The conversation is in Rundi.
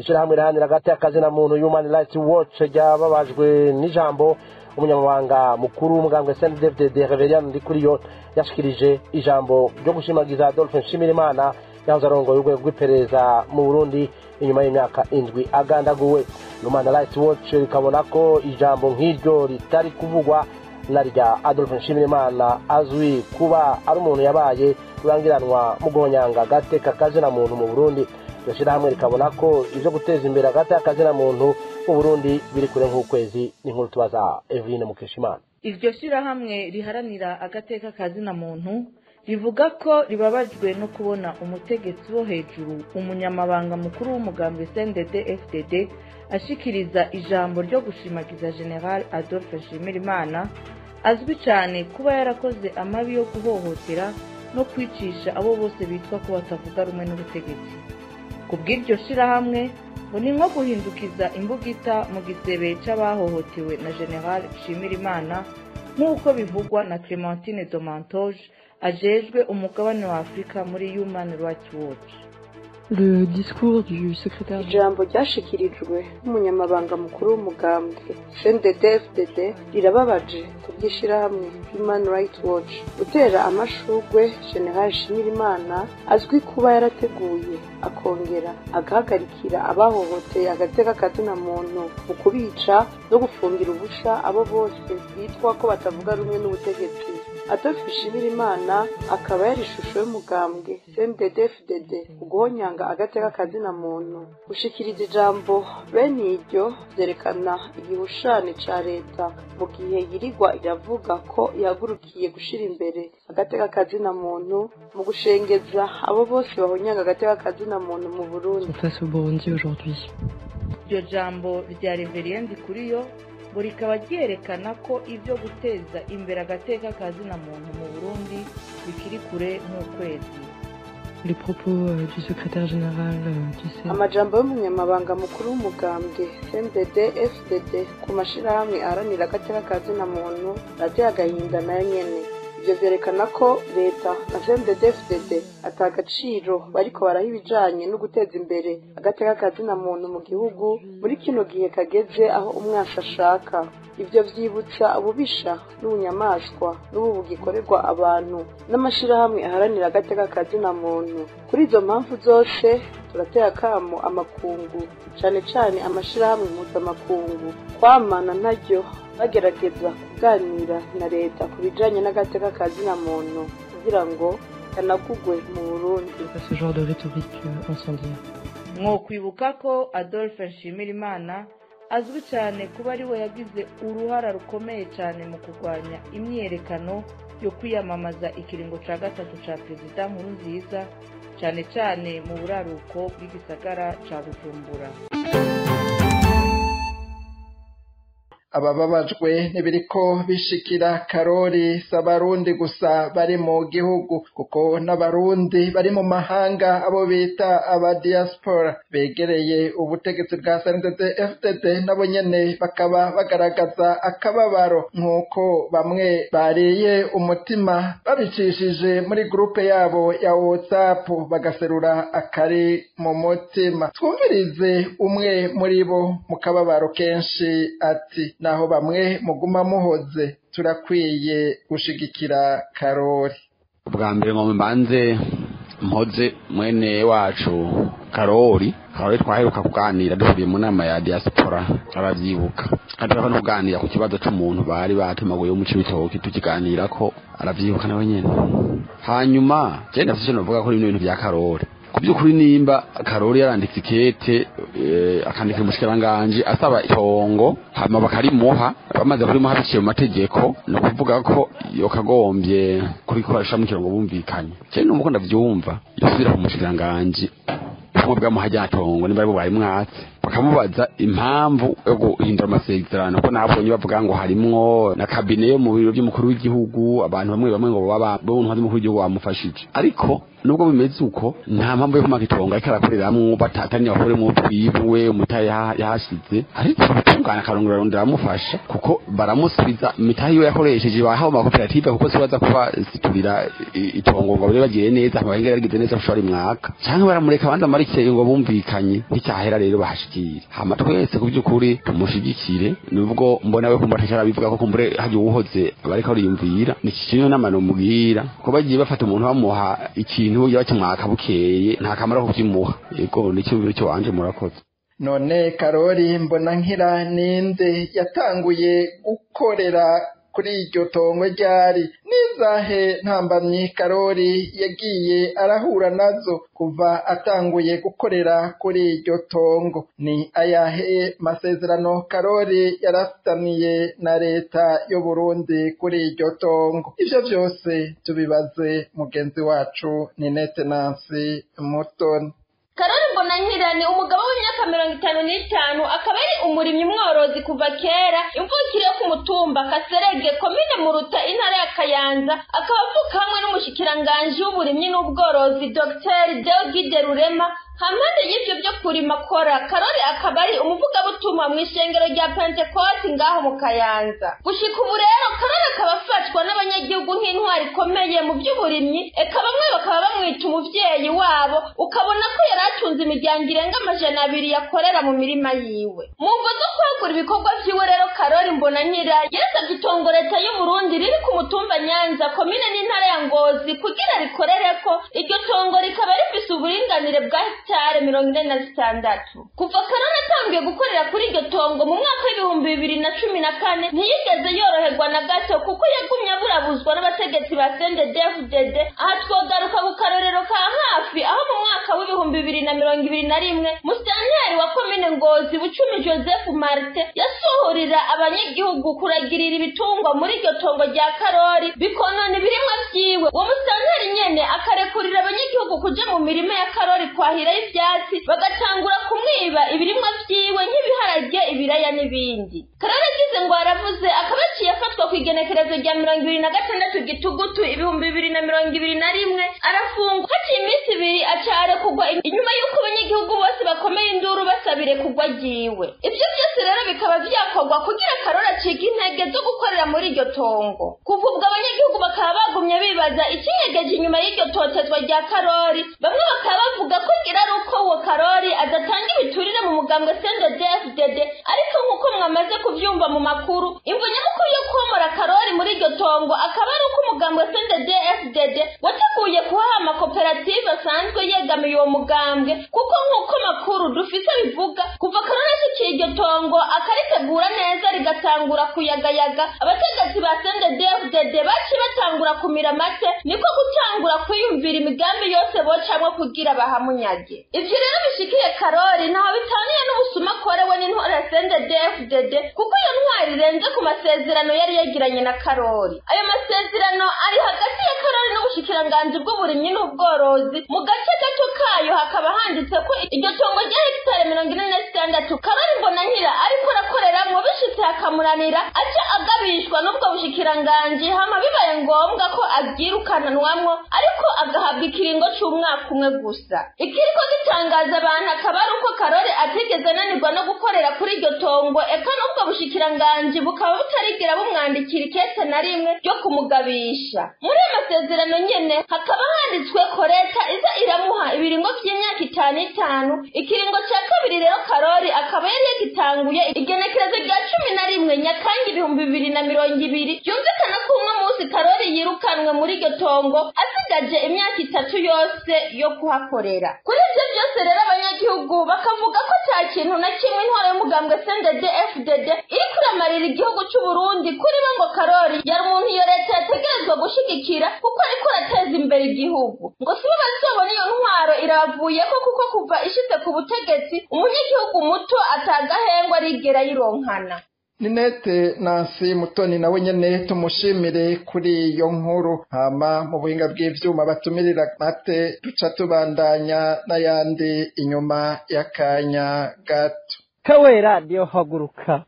ishirahamwe riharanira hagati y'akazi na muntu Human Rights Watch ryababajwe n'ijambo umunyamabanga mukuru w'umugambwe CNDD-FDD Reverien Ndikuriyo yashikirije ijambo ryo gushimagiza Adolphe Nshimirimana yahoze arongoye urwego rw'iperereza mu Burundi inyuma y'imyaka 7 agandaguwe. Human Rights Watch rikabona ko ijambo nk'iryo ritari kuvugwa na rya Adolphe Nshimirimana azwi kuba ari umuntu yabaye urangiranwa mu guhonyanga agateka kazina muntu mu Burundi. Iryo shirahamwe rikabona ko ivyo guteza imbere agateka kazina muntu mu Burundi biri kure nk'ukwezi. N'inkuru tubaza Eveline Mukeshimana. Iryo shirahamwe riharanira agateka kazina muntu rivuga ko ribabajwe no kubona umutegetsi wo hejuru umunyamabanga mukuru w'umugambwe CNDD-FDD ashikiriza ijambo ryo gushimagiza General Adolphe Nshimirimana azwi cyane kuba yarakoze amabi yo guhohotera no kwicisha abo bose bitwa ko batavuga rumwe n'ubutegetsi. Kubw'iryo shirahamwe ngo ni nko guhindukiza imbugita mu gisebe c'abahohotewe na General Nshimirimana nk'uko bivugwa na Clémentine Domantoge ajejwe umugabane wa Afrika muri Human Rights Watch. Le discours du secrétaire ijambo ryashikirijwe n'umunyamabanga mukuru w'umugambwe CNDD-FDD rirababaje kubw'ishirahamwe Human Rights Watch. Gutera amashurwe General Nshimirimana azwi kuba yarateguye akongera agahagarikira abahohoteye agateka kazina muntu mu kubica no gufungira ubusha abo bose bitwa ko batavuga rumwe n'ubutegetsi. Adolphe Nshimirimana akaba yari ishusho y'umugambwe CNDD-FDD uguhonyanga agateka kazina muntu. Gushikiriza ijambo bene iryo vyerekana igihushane ca leta mu gihe yirigwa iravuga ko yahagurukiye gushira imbere agateka kazina muntu mu gushengeza abo bose bahonyanga agateka kazina muntu mu Burundi. face au Burundi aujourd'hui. Iryo jambo rya Reverien Ndikuriyo ngo rikaba ryerekana ko ivyo guteza imbere agateka kazina muntu mu Burundi bikiri kure nk'ukwezi. Les propos du secrétaire général du CNDD. Amajambo y'umunyamabanga mukuru w'umugambwe CNDD-FDD ku mashirahamwe aharanira agateka kazina muntu rateye agahinda nayo nyene. Ivyo vyerekana ko leta na CNDD-FDD atagaciro bariko baraha ibijanye no guteza imbere agateka kazina muntu mu gihugu muri kino gihe kageze aho umwasi ashaka. Ivyo vyibutsa ububisha n'ubunyamaswa n'ubu bugikorerwa abantu n'amashirahamwe aharanira agateka kazina muntu. Kuri izo mpamvu zose turateye akamo amakungu cane cane amashirahamwe mpuzamakungu kwamana naryo bagerageza kuganira na leta ku bijanye n'agateka kazina muntu kugira ngo kanagugwe mu Burundi. Ce genre de rhétorique incendiaire. Mwokwibuka ko Adolphe Nshimirimana azwi cyane kuba ari we yagize uruhara rukomeye cyane mu kurwanya imyerekano yo kwiyamamaza ikiringo ca gatatu ca Perezida Nkurunziza cyane cyane mu buraruko bw'igisagara ca Bujumbura. abababajwe n'ibiriko bishikira Karori s'abarundi gusa bari mu gihugu kuko n'abarundi bari mu mahanga abo bita aba diaspora begereye ubutegetsi bwa CNDD-FDD nabo nyene bakaba bagaragaza akababaro nk'uko bamwe bariye umutima babicishije muri groupe yabo ya WhatsApp bagaserura akari mu mutima. Twumvirize umwe muri bo mu kababaro kenshi ati naho bamwe muguma muhoze turakwiye gushigikira Karori. Ubwa mbere ngo mbanze mpoze mwene wacu Karori twaheruka kuganira duhuye mu nama ya diaspora aravyibuka kandi no kuganira ku kibazo c'umuntu bari batemaguye umuci bitoki tukiganira ko aravyibuka nawe nyene. Hanyuma je ndafise cyo novuga ko ibintu bya Karori kubyukuri nimba Karori yaranditse ikete akandika umushikiranganje asaba itongo hama bakarimuha bamaze kurimuha biciye mu mategeko no kuvuga ko yo kagombye kurikoresha mu kirongo bumvikanye. Je n'umuko ndavyumva yosubira ku mushikiranganje ubwo bwamuhajya atongo nimba ari bwayi mwatse bakamubaza impamvu yo guhindura amasezerano ko nabonye bavuga ngo harimwo na kabine yo mu biro by'umukuru w'igihugu abantu bamwe ngo baba bontu y'umukuru w'igihugu bamufashije ariko nubwo bimeze uko nta mpamvu yo kumaka itongo ariko arakoreramwo batatanye bakore mu twibuwe umutaye yahashize ariko tungana karongera rondera amufasha kuko baramusubiza imitahe yo yakoresheje bahawe amakoperative kuko sibaza kuba siturira itongo ngo bagiye neza abahenge yaragize neza ushobora imwaka cyangwa baramureka abandi amarikeye ngo bumvikanye nticyahera rero bahashikire hama twese ku by'ukuri tumushigikire nubwo mbona we kumva bivuga ko kumbure haje uhoze bariko bariyumvira ni kinyo n'amano mubwira ko bagiye bafata umuntu bamuha ikintu yabakimwaka bukeye nta kamara ko kukimuha yego nicyo wanje murakoze none Karori Mbonankira ninde yatanguye gukorera kuri iryo tongo ryari nizahe ntambamyi Karori yagiye arahura nazo kuva atanguye gukorera kuri iryo tongo ni ayahe masezerano Karori yarafitaniye na leta y'u Burundi kuri iryo tongo ivyo byose tubibaze mugenzi wacu Ninette Nancy Mutoni. Karori Mbonankira ni umugabo w'imyaka 55 akaba ari umurimyi mworozi kuva kera imvukire yo ku mutumba Kaserege komine Muruta intara ya Kayanza akaba avuka hamwe n'umushikiranganje w'uburimyi n'ubworozi Dr. Deogide Rurema hamwe y'ivyo byo kurima kora Karori akaba ari umuvugabutumwa mu ishengero rya Pentecote ngaho mu Kayanza gushika ubu rero Karori akaba afatwa n'abanyagihugu nk'intwari ikomeye mu by'uburimyi eka bamwe bakaba bamwita umuvyeyi wabo ukabona ko yaratunze imiryango irenga 200 yakorera mu mirima yiwe mu mvo zo kwagura ibikorwa vyiwe rero Karori Mbonankira yasavye itongo leta y'u Burundi riri ku mutumba Nyanza komine n'intara ya Ngozi kugira rikorereko iryo tongo rikaba rifise uburinganire bwa hectare 46 kuva Karori atangiye gukorera kuri iryo tongo mu mwaka w'ibihumbi 2014 ntiyigeze yoroherwa na gato kuko yagumye aburabuzwa n'abategetsi ba CNDD-FDD aha twogaruka ku karorero ka hafi aho mu mwaka w'ibihumbi 2021 musitanteri wa komine Ngozi Bucumi Joseph Marte yasohorera abanyagihugu kuragirira ibitungwa muri iryo tongo rya Karori bikonona ibirimwa vyiwe uwo musitanteri nyene akarekurira abanyagihugu kuja mu mirima ya Karori kwahira ivyatsi bagatangura kumwiba ibirimwa vyiwe nk'ibiharage ibiraya n'ibindi Karori agize ngo aravuze akabaciye afatwa ku igenekerezo rya 26 Gitugutu ibihumbi 2021 arafungwa haciye iminsi 2 acare kugwa inyuma y'uko abanyagihugu bose bakomeye induru basabire kugwa ryiwe ivyo byose rero bikaba vyakorwa kugira Karori acike intege zo gukorera muri iryo tongo kuva ubwo abanyagihugu bakaba bagumye bibaza ikinyegeje inyuma y'iryo totezwa rya Karori bamwe bakaba bavuga ko gira ari uko uwo Karori adatanga ibiturire mu mugambwe CNDD-FDD ariko nk'uko mwamaze kuvyumva mu makuru imvo nyamukuru yo komora Karori muri iryo tongo akaba ari uko umugambwe CNDD-FDD wateguye kuhaha amakoperative asanzwe yegamiye uwo mugambwe kuko nk'uko makuru dufise bivuga kuva Karori ashikiye iryo tongo akaritegura neza rigatangura kuyagayaga abategetsi ba CNDD-FDD baci batangura kumira amate niko gutangura kwiyumvira imigambi yose bocamwe kugira bahamunyage ivyo rero bishikiye Karori naho bitaniye n'ubusuma korewe n'intwari ya CNDD-FDD kuko iyo ntwari irenze ku masezerano yari yagiranye na Karori ayo masezerano ari hagati ya Karori n'ubushikiranganje bw'uburimyi n'ubworozi mu gace gato kayo hakaba handitse ko iryo tongo rya hectare 46 Karori Mbonankira ariko arakoreramwo bishitse hakamuranira aca agabishwa n'ubwo bushikiranganje hama bibaye ngombwa ko abyirukananwamwo ariko agahabwa ikiringo c'umwaka umwe gusa ikiriko gitangaza abantu akaba ari uko Karori atigeze ananirwa no gukorera kuri iryo tongo eka n'ubwo bushikiranganje bukaba butarigera bumwandikira ikete na rimwe ryo kumugabisha muri amasezerano nyene hakaba handitswe ko leta iza iramuha ibiringo by'imyaka 5 ikiringo ca kabiri rero Karori akaba yari yagitanguye igenekerezo rya 11 Nyakangi 2020 yumvikana ko umwe munsi Karori yirukanwe muri iryo tongo asigaje imyaka 3 yose yo kuhakorera kuri ivyo byose rero abanyagihugu bakavuga ko cya kintu na kimwe intwaro y'umugambwe CNDD-FDD iri kuramarira igihugu cy'u Burundi kuri bo ngo Karori yari umuntu iyo leta yategerezwa gushigikira kuko ariko arateza imbere igihugu ngo sibo bazobona iyo ntwaro irabavuyeko kuko kuva ishitse ku butegetsi umunyagihugu muto atagahengwa arigera yironkana Ninete Nancy Mutoni nawe nyene tumushimire kuri iyo nkuru. Hama mu buhinga bw'ivyuma batumirira mate duca tubandanya n'ayandi inyuma y'akanya gato. Kawe radio haguruka